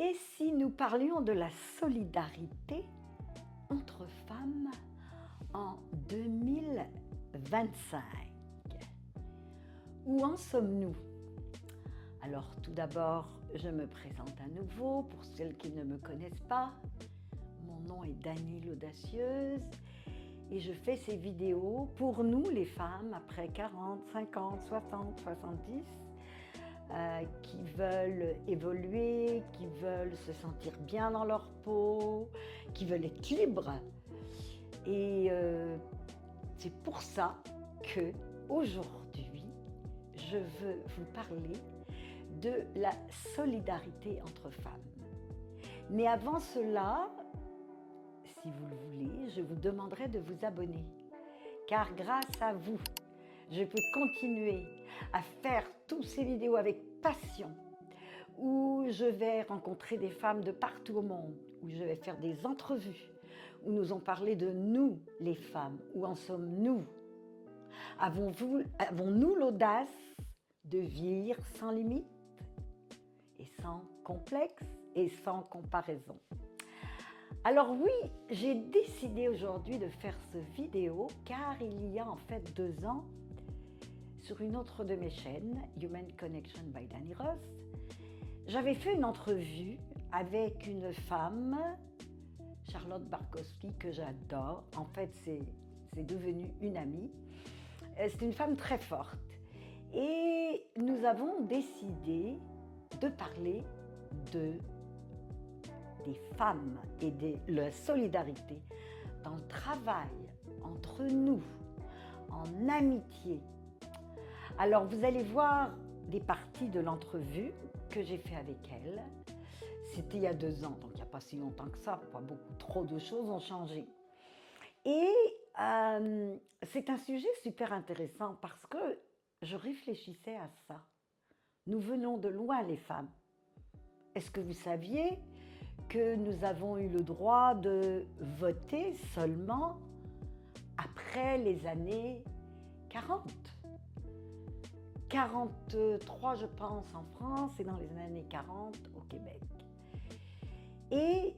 Et si nous parlions de la solidarité entre femmes en 2025? Où en sommes-nous? Alors tout d'abord, je me présente à nouveau pour celles qui ne me connaissent pas. Mon nom est Dany l'Audacieuse et je fais ces vidéos pour nous les femmes après 40, 50, 60, 70 qui veulent évoluer, qui veulent se sentir bien dans leur peau, qui veulent être libres. Et c'est pour ça que aujourd'hui, je veux vous parler de la solidarité entre femmes. Mais avant cela, si vous le voulez, je vous demanderai de vous abonner. Car grâce à vous, je peux continuer à faire toutes ces vidéos avec passion, où je vais rencontrer des femmes de partout au monde, où je vais faire des entrevues, où nous allons parler de nous, les femmes. Où en sommes-nous? Avons-nous l'audace de vieillir sans limite et sans complexe et sans comparaison? Alors oui, j'ai décidé aujourd'hui de faire cette vidéo car il y a en fait 2 ans, sur une autre de mes chaînes, Human Connection by Dany Ross, j'avais fait une entrevue avec une femme, Charlotte Barkowski, que j'adore. En fait, c'est devenu une amie. C'est une femme très forte. Et nous avons décidé de parler des femmes et de la solidarité dans le travail, entre nous, en amitié. Alors, vous allez voir des parties de l'entrevue que j'ai fait avec elle. C'était il y a 2 ans, donc il n'y a pas si longtemps que ça, pas beaucoup trop de choses ont changé. Et c'est un sujet super intéressant parce que je réfléchissais à ça. Nous venons de loin, les femmes. Est-ce que vous saviez que nous avons eu le droit de voter seulement après les années 40? 43, je pense, en France et dans les années 40 au Québec. Et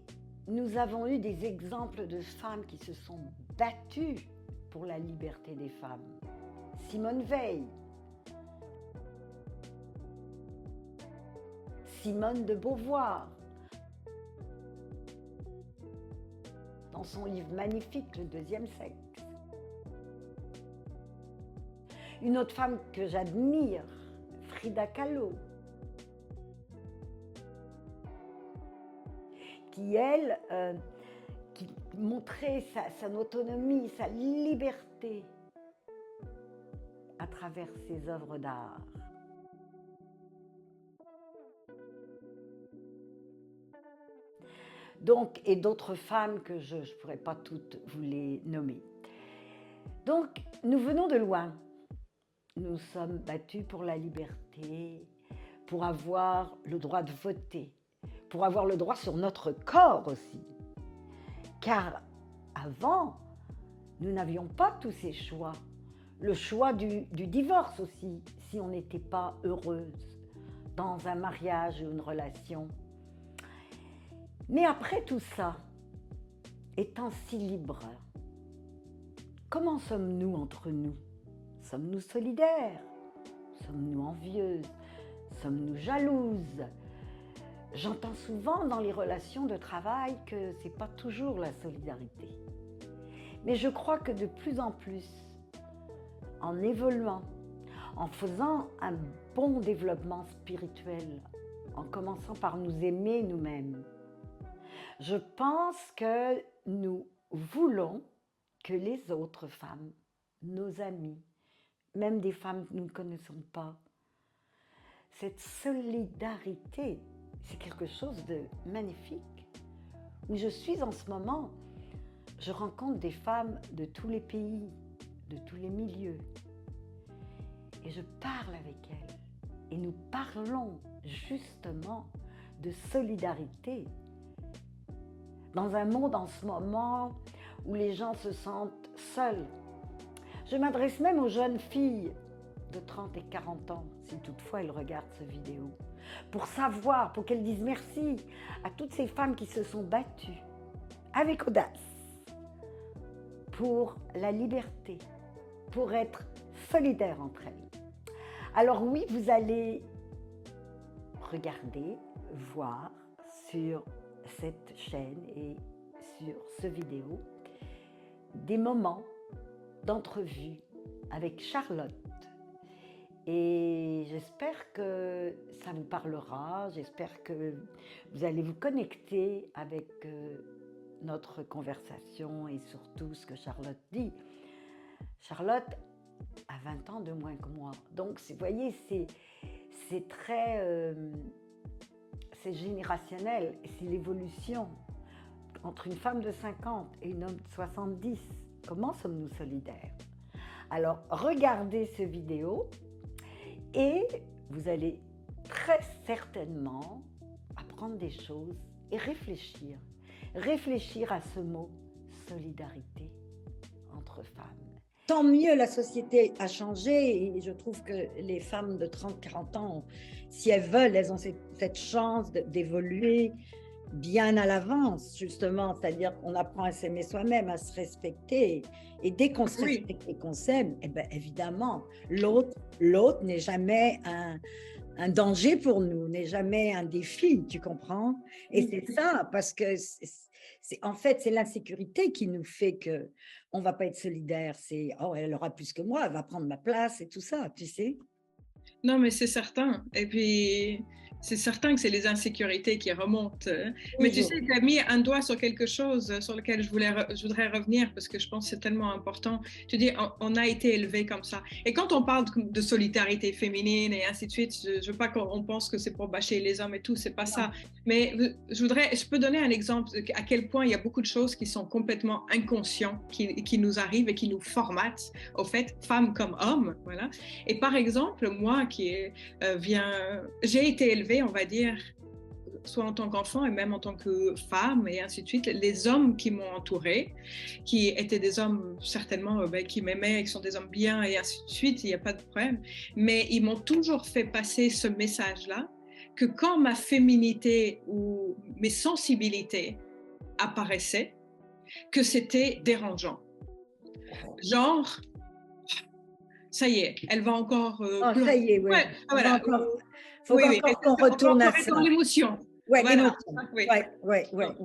nous avons eu des exemples de femmes qui se sont battues pour la liberté des femmes. Simone Veil, Simone de Beauvoir, dans son livre magnifique, Le deuxième sexe. Une autre femme que j'admire, Frida Kahlo, qui, elle, qui montrait son autonomie, sa liberté à travers ses œuvres d'art. Donc, et d'autres femmes que je ne pourrais pas toutes vous les nommer. Donc, nous venons de loin. Nous sommes battus pour la liberté, pour avoir le droit de voter, pour avoir le droit sur notre corps aussi. Car avant, nous n'avions pas tous ces choix. Le choix du divorce aussi, si on n'était pas heureuse dans un mariage ou une relation. Mais après tout ça, étant si libres, comment sommes-nous entre nous? Sommes-nous solidaires? Sommes-nous envieuses? Sommes-nous jalouses? J'entends souvent dans les relations de travail que ce n'est pas toujours la solidarité. Mais je crois que de plus en plus, en évoluant, en faisant un bon développement spirituel, en commençant par nous aimer nous-mêmes, je pense que nous voulons que les autres femmes, nos amies, même des femmes que nous ne connaissons pas, cette solidarité, c'est quelque chose de magnifique. Où je suis en ce moment, je rencontre des femmes de tous les pays, de tous les milieux. Et je parle avec elles. Et nous parlons justement de solidarité. Dans un monde en ce moment où les gens se sentent seuls. Je m'adresse même aux jeunes filles de 30 et 40 ans, si toutefois elles regardent cette vidéo. pour savoir, pour qu'elles disent merci à toutes ces femmes qui se sont battues avec audace pour la liberté, pour être solidaires entre elles. Alors oui, vous allez regarder, voir sur cette chaîne et sur ce vidéo des moments d'entrevue avec Charlotte. Et j'espère que ça vous parlera, j'espère que vous allez vous connecter avec notre conversation et surtout ce que Charlotte dit. Charlotte a 20 ans de moins que moi. Donc, vous voyez, c'est très... c'est générationnel, c'est l'évolution entre une femme de 50 et une homme de 70. Comment sommes-nous solidaires? Alors, regardez cette vidéo et vous allez très certainement apprendre des choses et réfléchir. Réfléchir à ce mot solidarité entre femmes. Tant mieux, la société a changé et je trouve que les femmes de 30-40 ans, si elles veulent, elles ont cette chance d'évoluer bien à l'avance, justement, c'est-à-dire qu'on apprend à s'aimer soi-même, à se respecter. Et dès qu'on se respecte et qu'on s'aime, eh bien, évidemment, l'autre n'est jamais un danger pour nous, n'est jamais un défi, tu comprends? Et c'est ça, parce que en fait, c'est l'insécurité qui nous fait qu'on ne va pas être solidaire. C'est « oh, elle aura plus que moi, elle va prendre ma place » et tout ça, tu sais? Non, mais c'est certain. Et puis, c'est certain que c'est les insécurités qui remontent. Mais tu sais, tu as mis un doigt sur quelque chose sur lequel je voudrais revenir parce que je pense que c'est tellement important. Tu dis, on a été élevé comme ça. Et quand on parle de solidarité féminine et ainsi de suite, je veux pas qu'on pense que c'est pour bâcher les hommes et tout, c'est pas ça. Mais je peux donner un exemple à quel point il y a beaucoup de choses qui sont complètement inconscientes, qui nous arrivent et qui nous formatent, au fait, femmes comme hommes, voilà. Et par exemple, moi j'ai été élevée, on va dire, soit en tant qu'enfant et même en tant que femme et ainsi de suite. Les hommes qui m'ont entourée, qui étaient des hommes certainement qui m'aimaient, qui sont des hommes bien et ainsi de suite, il n'y a pas de problème. Mais ils m'ont toujours fait passer ce message-là, que quand ma féminité ou mes sensibilités apparaissaient, que c'était dérangeant. Genre, ça y est, elle va encore pleurer. Ça y est, oui. Ouais, voilà. Faut encore qu'on retourne à ça. Dans l'émotion. Ouais, voilà.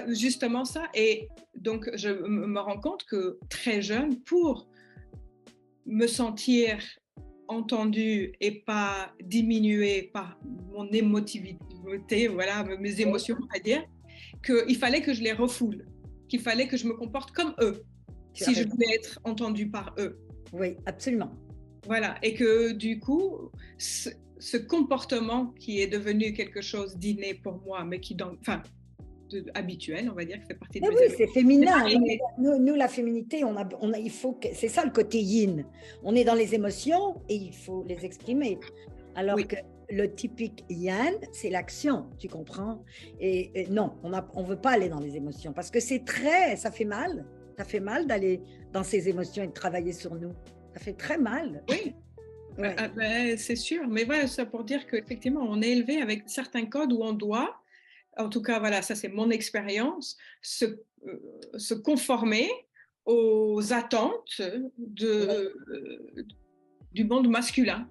Justement ça. Et donc, je me rends compte que très jeune, pour me sentir entendue et pas diminuée par mon émotivité, voilà, mes émotions, on va dire, qu'il fallait que je les refoule, qu'il fallait que je me comporte comme eux, si je voulais être entendue par eux. Oui, absolument. Voilà, et que du coup, ce comportement qui est devenu quelque chose d'inné pour moi, mais qui, habituel, on va dire, qui fait partie de mes oui, c'est féminin. Nous, la féminité, c'est ça le côté yin. On est dans les émotions et il faut les exprimer. Alors que le typique yang, c'est l'action, tu comprends? Et non, on ne veut pas aller dans les émotions parce que ça fait mal. Ça fait mal d'aller dans ces émotions et de travailler sur nous. Ça fait très mal. Oui, c'est sûr. Mais voilà, c'est pour dire qu'effectivement, on est élevé avec certains codes où on doit, en tout cas, voilà, ça c'est mon expérience, se conformer aux attentes du monde masculin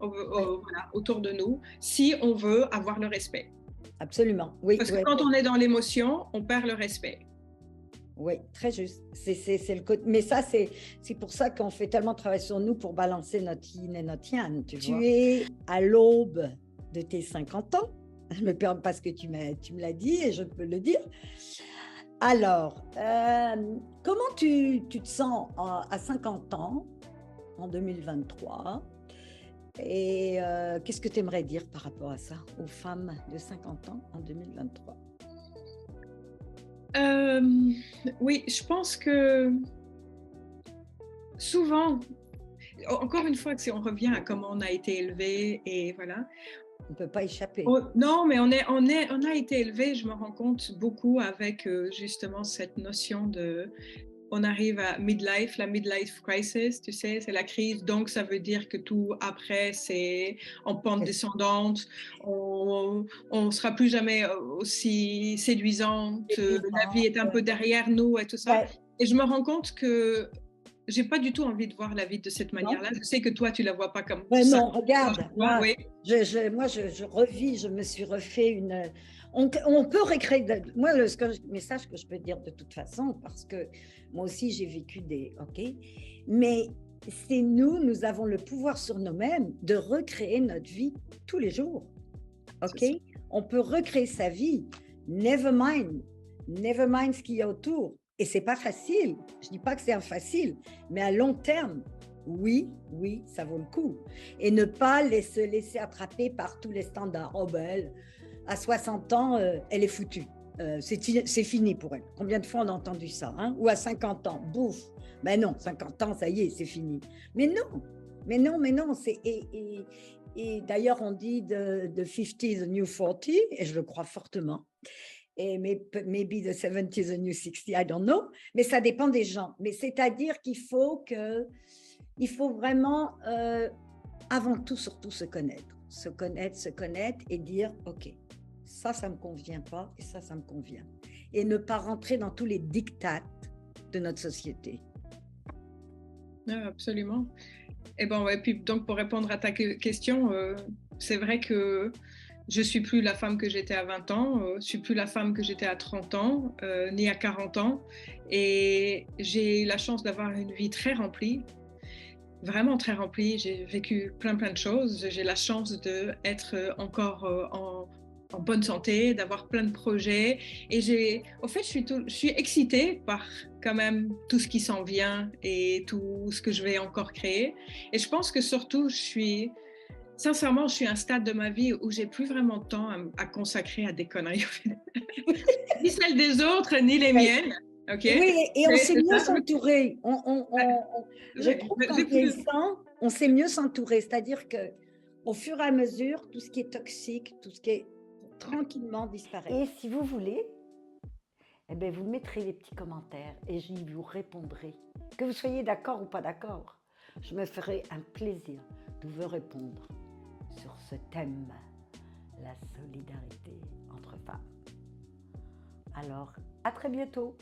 autour de nous, si on veut avoir le respect. Absolument, oui. Parce que quand on est dans l'émotion, on perd le respect. Oui, très juste. C'est le côté. Mais ça, c'est pour ça qu'on fait tellement de travail sur nous pour balancer notre yin et notre yang. Tu es à l'aube de tes 50 ans. Je me permets parce que tu me l'as dit et je peux le dire. Alors, comment tu te sens à 50 ans, en 2023 ? Et qu'est-ce que tu aimerais dire par rapport à ça, aux femmes de 50 ans en 2023 ? Oui, je pense que souvent, encore une fois, si on revient à comment on a été élevé et voilà. On ne peut pas échapper. Non, mais on a été élevé, je me rends compte, beaucoup avec justement cette notion on arrive à midlife, la midlife crisis, tu sais, c'est la crise. Donc, ça veut dire que tout après, c'est en pente descendante. On sera plus jamais aussi séduisante. La vie est un peu derrière nous et tout ça. Ouais, Et je me rends compte que j'ai pas du tout envie de voir la vie de cette non. manière-là. Je sais que toi, tu la vois pas comme Ouais, ça. non, regarde, moi, Oui. je revis, je me suis refait une. On peut recréer. Moi, message que je peux dire de toute façon, parce que moi aussi, j'ai vécu des. OK. Mais c'est nous avons le pouvoir sur nous-mêmes de recréer notre vie tous les jours. OK? On peut recréer sa vie. Never mind. Never mind ce qu'il y a autour. Et c'est pas facile. Je dis pas que c'est infacile, mais à long terme, oui, ça vaut le coup. Et ne pas se laisser attraper par tous les standards. Oh ben elle, à 60 ans, elle est foutue. C'est fini pour elle. Combien de fois on a entendu ça, hein? Ou à 50 ans, bouf. Ben non, 50 ans, ça y est, c'est fini. Mais non, et d'ailleurs, on dit de 50 is the new 40, et je le crois fortement. Et maybe the 70 is the new 60, I don't know. Mais ça dépend des gens. Mais c'est-à-dire qu'il faut vraiment, avant tout, surtout se connaître et dire, OK, ça me convient pas et ça me convient. Et ne pas rentrer dans tous les diktats de notre société. Absolument. Et bon, ouais, puis donc pour répondre à ta question, c'est vrai que je suis plus la femme que j'étais à 20 ans, je suis plus la femme que j'étais à 30 ans, ni à 40 ans. Et j'ai eu la chance d'avoir une vie très remplie, vraiment très remplie. J'ai vécu plein de choses. J'ai la chance d'être encore en bonne santé, d'avoir plein de projets. Et au fait, je suis excitée par quand même tout ce qui s'en vient et tout ce que je vais encore créer. Et je pense que surtout, sincèrement, je suis à un stade de ma vie où j'ai plus vraiment de temps à consacrer à des conneries. Ni celles des autres, ni les miennes. OK? Oui, et on sait mieux s'entourer. Je trouve qu'en vieillissant, on sait mieux s'entourer. C'est-à-dire que au fur et à mesure, tout ce qui est toxique, tout ce qui est tranquillement disparaît. Et si vous voulez, eh bien, vous mettrez les petits commentaires et j'y vous répondrai. Que vous soyez d'accord ou pas d'accord, je me ferai un plaisir de vous répondre sur ce thème, la solidarité entre femmes. Alors, à très bientôt.